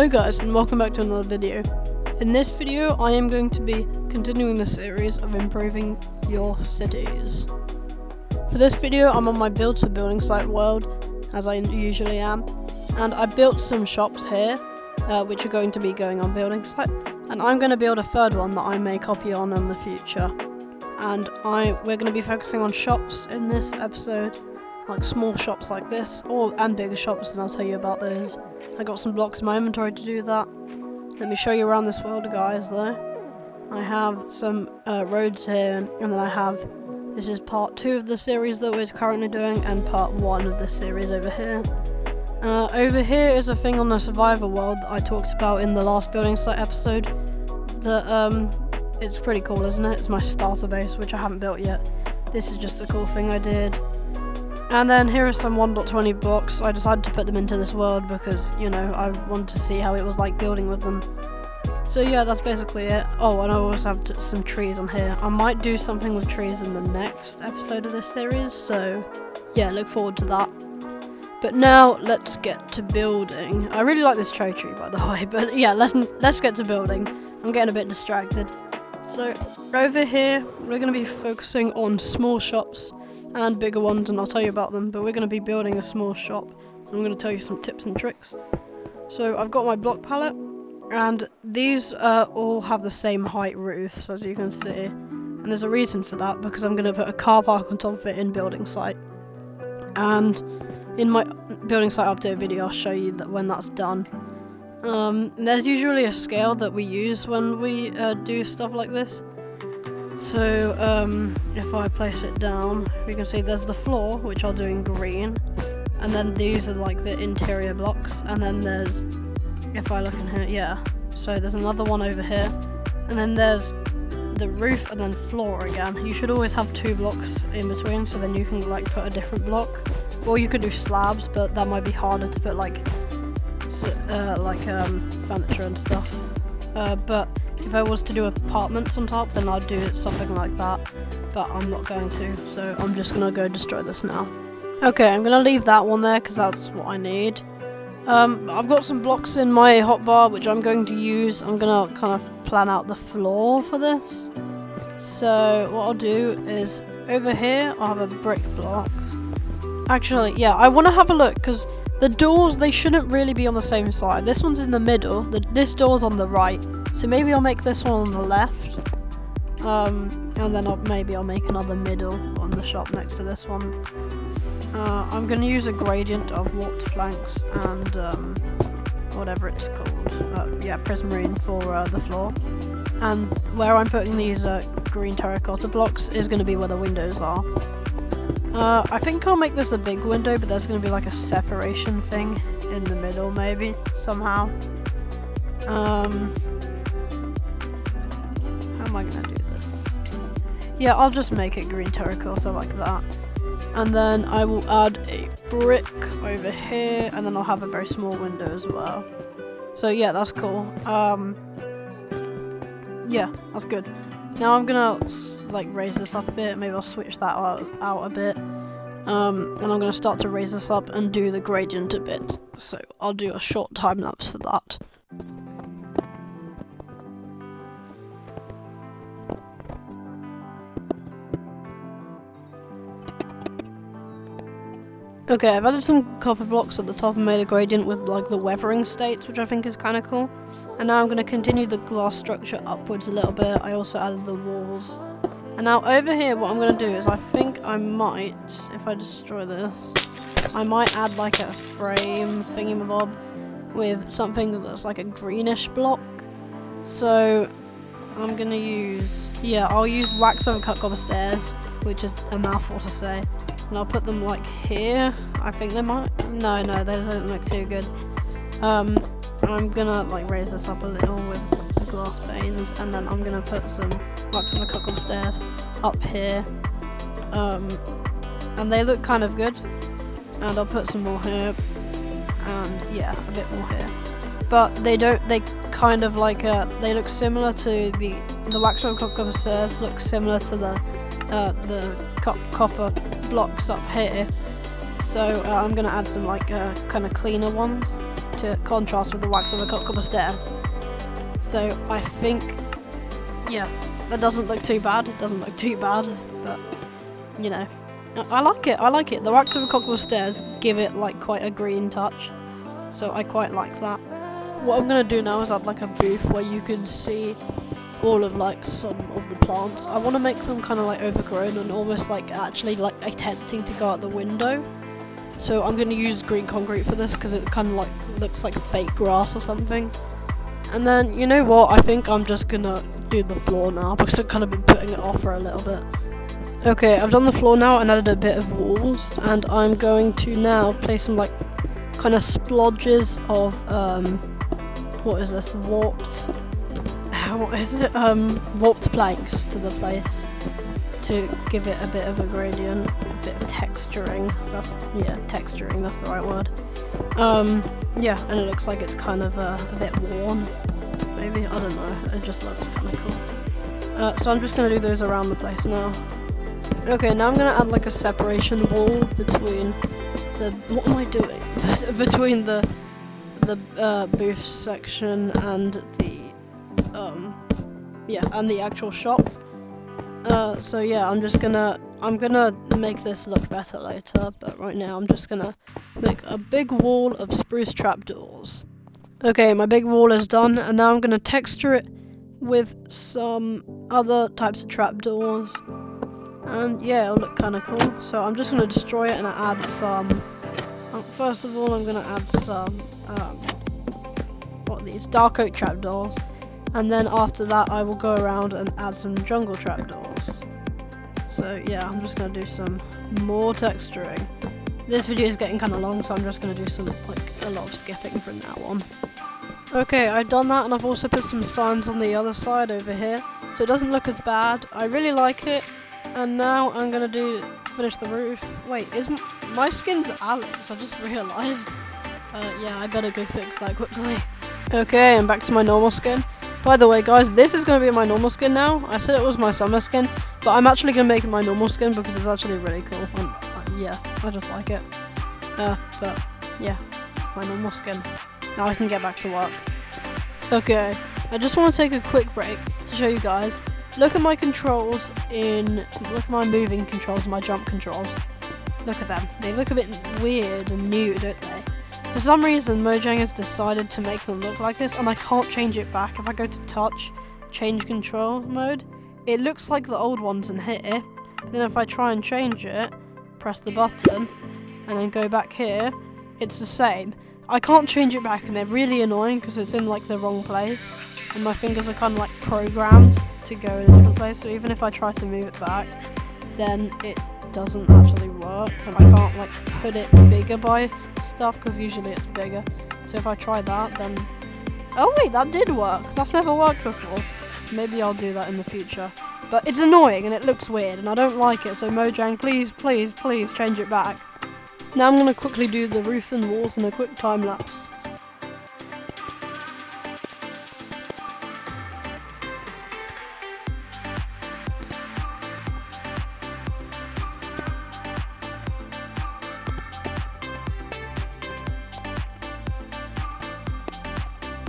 Hello guys, and welcome back to another video. In this video I am going to be continuing the series of improving your cities. For this video I'm on my builds for building site world, as I usually am, and I built some shops here which are going to be going on building site, and I'm going to build a third one that I may copy on in the future. And we're going to be focusing on shops in this episode, like small shops like this, and bigger shops, and I'll tell you about those. I got some blocks in my inventory to do that. Let me show you around this world, guys, though. I have some roads here, and then this is part 2 of the series that we're currently doing, and part 1 of the series over here. Over here is a thing on the survivor world that I talked about in the last building site episode. It's pretty cool, isn't it? It's my starter base, which I haven't built yet. This is just a cool thing I did. And then here are some 1.20 blocks. I decided to put them into this world because, you know, I wanted to see how it was like building with them. So yeah, that's basically it. Oh, and I also have some trees on here. I might do something with trees in the next episode of this series, so yeah, look forward to that. But now, let's get to building. I really like this cherry tree, by the way, but yeah, let's get to building. I'm getting a bit distracted. So, over here, we're going to be focusing on small shops and bigger ones, and I'll tell you about them, but we're going to be building a small shop, and I'm going to tell you some tips and tricks. So I've got my block palette, and these all have the same height roofs, as you can see, and there's a reason for that, because I'm going to put a car park on top of it in building site, and in my building site update video I'll show you that when that's done. There's usually a scale that we use when we do stuff like this. So, if I place it down, we can see there's the floor, which I'll do in green, and then these are like the interior blocks, and then there's, if I look in here, yeah, so there's another one over here, and then there's the roof, and then floor again. You should always have 2 blocks in between, so then you can like put a different block, or you could do slabs, but that might be harder to put like furniture and stuff, but if I was to do apartments on top, then I'd do something like that, but I'm not going to, so I'm just going to go destroy this now. Okay, I'm going to leave that one there because that's what I need. I've got some blocks in my hotbar which I'm going to use. I'm going to kind of plan out the floor for this. So what I'll do is, over here I'll have a brick block. Actually, yeah, I want to have a look because the doors, they shouldn't really be on the same side. This one's in the middle, this door's on the right. So maybe I'll make this one on the left, and then maybe I'll make another middle on the shop next to this one. I'm going to use a gradient of warped planks and whatever it's called, prismarine for the floor. And where I'm putting these green terracotta blocks is going to be where the windows are. I think I'll make this a big window, but there's going to be like a separation thing in the middle maybe, somehow. How am I going to do this? Yeah, I'll just make it green terracotta like that. And then I will add a brick over here, and then I'll have a very small window as well. So yeah, that's cool. Yeah, that's good. Now I'm going to like raise this up a bit, maybe I'll switch that out a bit. And I'm going to start to raise this up and do the gradient a bit. So I'll do a short time lapse for that. Okay, I've added some copper blocks at the top and made a gradient with like the weathering states, which I think is kind of cool. And now I'm going to continue the glass structure upwards a little bit. I also added the walls. And now over here what I'm going to do is I think I might, if I destroy this, I might add like a frame thingamabob with something that's like a greenish block. So I'm going to use, I'll use wax over cut copper stairs, which is a mouthful to say. And I'll put them like here. I think they might. No, they don't look too good. I'm gonna like raise this up a little with the glass panes, and then I'm gonna put some wax on the cuckold stairs up here. And they look kind of good. And I'll put some more here, and yeah, a bit more here. But they don't. They kind of like they look similar to the wax on the cuckold stairs. Look similar to the copper blocks up here, so I'm gonna add some like kind of cleaner ones to contrast with the wax over copper stairs. So I think, yeah, that doesn't look too bad. It doesn't look too bad, but you know, I like it. I like it. The wax over copper stairs give it like quite a green touch, so I quite like that. What I'm gonna do now is add like a booth where you can see all of like some of the plants. I want to make them kind of like overgrown and almost like actually like attempting to go out the window. So I'm going to use green concrete for this because it kind of like looks like fake grass or something. And then, you know what, I think I'm just going to do the floor now because I've kind of been putting it off for a little bit. Okay, I've done the floor now and added a bit of walls, and I'm going to now place some like kind of splodges of what is this, warped planks to the place to give it a bit of a gradient, a bit of texturing. Texturing, that's the right word. Yeah, and it looks like it's kind of a bit worn, maybe, I don't know, it just looks kind of cool. So I'm just going to do those around the place now. Okay, now I'm going to add like a separation wall between what am I doing? between the booth section and the actual shop. So yeah, I'm gonna make this look better later, but right now I'm just gonna make a big wall of spruce trapdoors. Okay, my big wall is done, and now I'm gonna texture it with some other types of trapdoors, and yeah, it'll look kind of cool. So I'm just gonna destroy it and add some. First of all, I'm gonna add some these dark oak trapdoors. And then after that, I will go around and add some jungle trapdoors. So yeah, I'm just going to do some more texturing. This video is getting kind of long, so I'm just going to do a lot of skipping from now on. Okay, I've done that, and I've also put some signs on the other side over here, so it doesn't look as bad. I really like it. And now I'm going to finish the roof. Wait, my skin's Alex? I just realised. Yeah, I better go fix that quickly. Okay, I'm back to my normal skin. By the way, guys, this is going to be my normal skin now. I said it was my summer skin, but I'm actually going to make it my normal skin because it's actually really cool. Yeah, I just like it. But, yeah, my normal skin. Now I can get back to work. Okay, I just want to take a quick break to show you guys. Look at my controls look at my moving controls and my jump controls. Look at them. They look a bit weird and new, don't they? For some reason, Mojang has decided to make them look like this, and I can't change it back. If I go to touch, change control mode, it looks like the old ones in here. But then if I try and change it, press the button, and then go back here, it's the same. I can't change it back, and they're really annoying because it's in like the wrong place, and my fingers are kind of like programmed to go in a different place. So even if I try to move it back, then it doesn't actually work, and I can't like put it bigger by stuff because usually it's bigger. So if I try that, then oh wait, that did work. That's never worked before. Maybe I'll do that in the future, but it's annoying and it looks weird and I don't like it. So Mojang, please change it back. Now I'm gonna quickly do the roof and walls in a quick time lapse.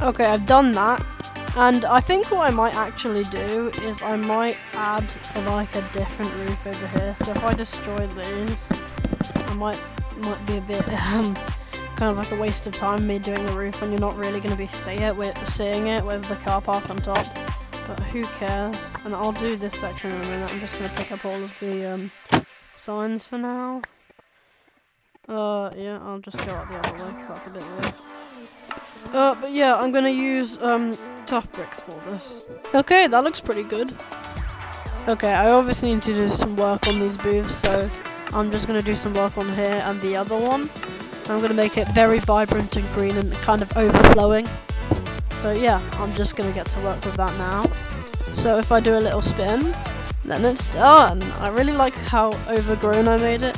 Okay, I've done that, and I think what I might actually do is I might add like a different roof over here. So if I destroy these, I might be a bit kind of like a waste of time me doing the roof, and you're not really going to be seeing it with the car park on top. But who cares? And I'll do this section in a minute. I'm just going to pick up all of the signs for now. Yeah, I'll just go out the other way because that's a bit weird. But yeah, I'm gonna use tough bricks for this. Okay, that looks pretty good. Okay, I obviously need to do some work on these booths, so I'm just gonna do some work on here and the other one. I'm gonna make it very vibrant and green and kind of overflowing. So yeah, I'm just gonna get to work with that now. So if I do a little spin, then it's done. I really like how overgrown I made it,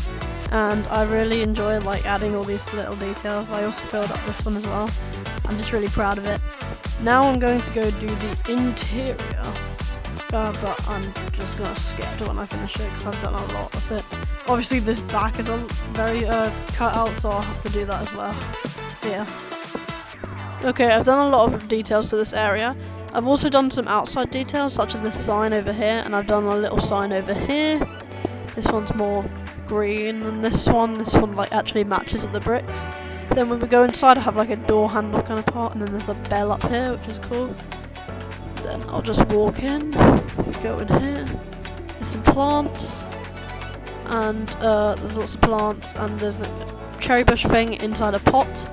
and I really enjoy like adding all these little details. I also filled up this one as well. I'm just really proud of it. Now I'm going to go do the interior, but I'm just gonna skip to when I finish it because I've done a lot of it. Obviously this back is very cut out, so I'll have to do that as well. So yeah. Okay, I've done a lot of details to this area. I've also done some outside details, such as this sign over here, and I've done a little sign over here. This one's more green than this one. This one like actually matches with the bricks. Then when we go inside, I have like a door handle kind of part, and then there's a bell up here, which is cool. Then I'll just walk in. We go in here. There's some plants, and there's lots of plants, and there's a cherry bush thing inside a pot,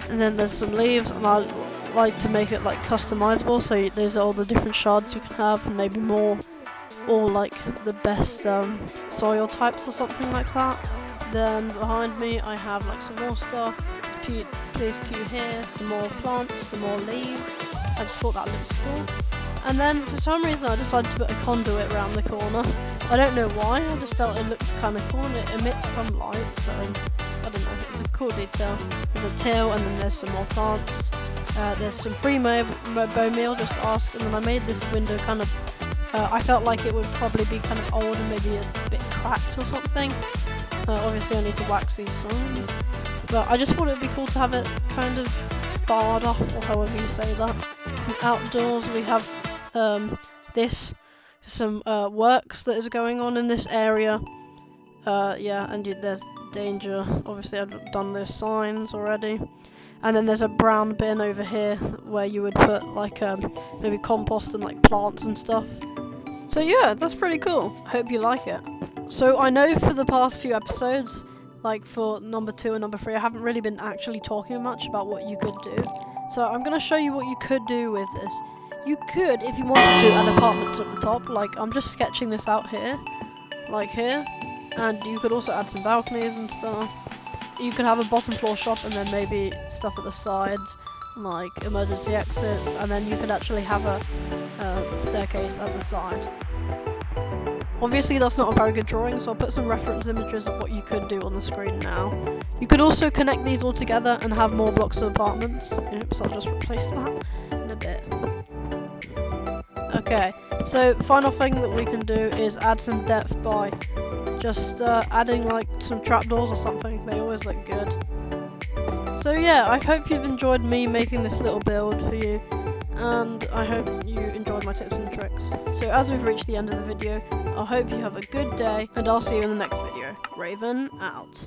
and then there's some leaves, and I like to make it like customizable, so there's all the different shards you can have, and maybe more, or like the best soil types or something like that. Then behind me I have like some more stuff. Please queue here, some more plants, some more leaves. I just thought that looks cool. And then for some reason I decided to put a conduit around the corner. I don't know why, I just felt it looks kind of cool and it emits some light, so I don't know, it's a cool detail. There's a till, and then there's some more plants. There's some free bone meal, just ask, and then I made this window kind of, I felt like it would probably be kind of old and maybe a bit cracked or something. Obviously I need to wax these signs, but I just thought it would be cool to have it kind of barred up, or however you say that. And outdoors we have some works that is going on in this area. Yeah, and there's danger. Obviously I've done those signs already. And then there's a brown bin over here where you would put like maybe compost and like plants and stuff. So yeah, that's pretty cool. I hope you like it. So I know for the past few episodes, like for number 2 and number 3, I haven't really been actually talking much about what you could do. So I'm going to show you what you could do with this. You could, if you wanted to, add apartments at the top. Like, I'm just sketching this out here. Like here. And you could also add some balconies and stuff. You could have a bottom floor shop and then maybe stuff at the sides, like emergency exits. And then you could actually have a staircase at the side. Obviously that's not a very good drawing, so I'll put some reference images of what you could do on the screen now. You could also connect these all together and have more blocks of apartments. Oops, I'll just replace that in a bit. Okay, so final thing that we can do is add some depth by just adding like some trapdoors or something. They always look good. So yeah, I hope you've enjoyed me making this little build for you, and I hope you enjoyed my tips and tricks. So as we've reached the end of the video, I hope you have a good day, and I'll see you in the next video. Raven out.